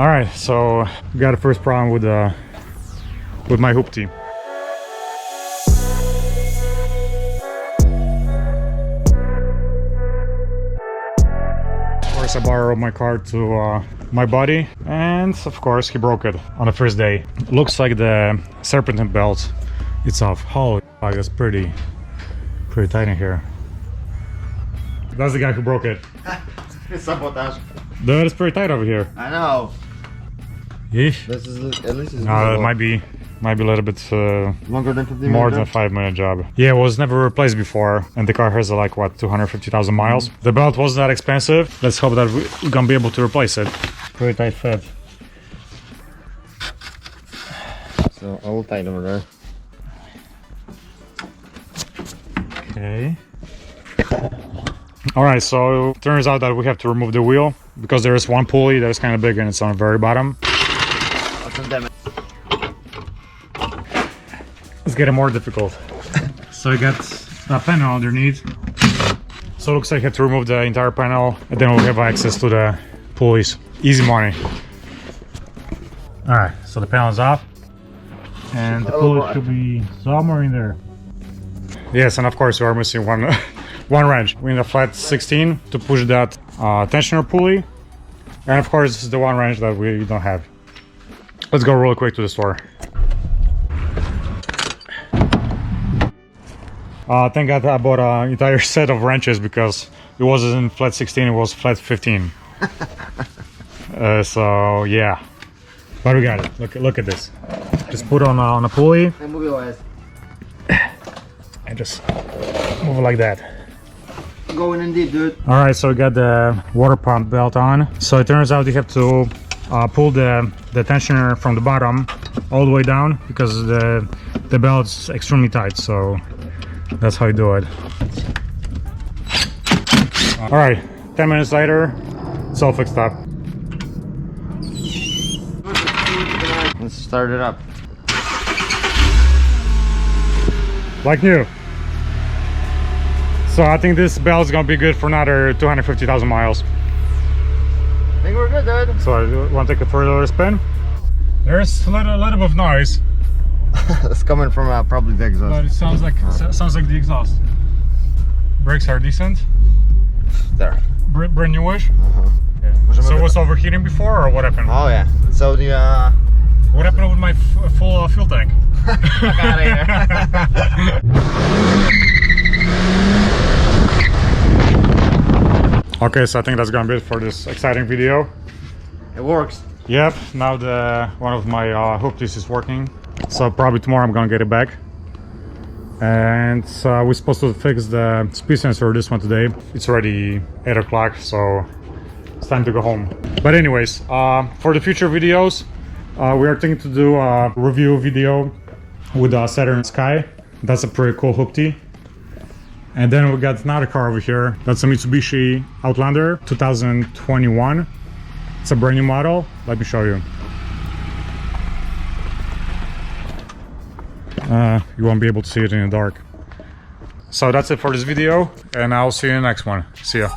All right, so we got a first problem with my Hooptie. Of course, I borrowed my car to my buddy, and of course he broke it on the first day. Looks like the Serpentine belt it's off. Holy fuck, that's pretty tight in here. That's the guy who broke it. It's sabotage. Dude, it's pretty tight over here. I know. Yeesh. This is at least it's No, it might be a little bit longer than 15 more minutes. than 5-minute job. Yeah, it was never replaced before, and the car has like what 250,000 miles. The belt wasn't that expensive. Let's hope that we're gonna be able to replace it. Pretty tight fit. So all tight over there. Okay. All right, so it turns out that we have to remove the wheel because there is one pulley that is kind of big and it's on the very bottom. It's getting more difficult. So you got a panel underneath. So it looks like you have to remove the entire panel and then we'll have access to the pulleys. Easy money. All right, so the panel is off and the pulley should be somewhere in there. Yes, and of course we are missing one wrench. We need a flat 16 to push that tensioner pulley, and of course this is the one wrench that we don't have. Let's go real quick to the store. Thank God I bought an entire set of wrenches because it wasn't flat 16, it was flat 15. So yeah, but we got it. Look at this. Just put on a pulley and just move it like that. Going indeed, dude. All right, so we got the water pump belt on. So it turns out you have to pull the tensioner from the bottom all the way down because the belt's extremely tight. So that's how you do it. All right, 10 minutes later, it's all fixed up. Let's start it up. Like new. So I think this belt is gonna be good for another 250,000 miles. I think we're good, dude. So I want to take a further spin. There's a little bit of noise. It's coming from probably the exhaust. But it sounds like the exhaust. Brakes are decent. There. Brand newish. Yeah. So it was overheating before, or what happened? Oh yeah. So the What happened with my full fuel tank? Fuck out of here. Okay, so I think that's gonna be it for this exciting video. It works. Yep. Now one of my Hoopties is working. So probably tomorrow I'm gonna get it back. And we're supposed to fix the speed sensor this one today. It's already 8 o'clock, so it's time to go home. But anyways, for the future videos, we are thinking to do a review video with Saturn Sky. That's a pretty cool Hooptie. And then we got another car over here. That's a Mitsubishi Outlander 2021. It's a brand new model. Let me show you. You won't be able to see it in the dark. So that's it for this video, and I'll see you in the next one. See ya.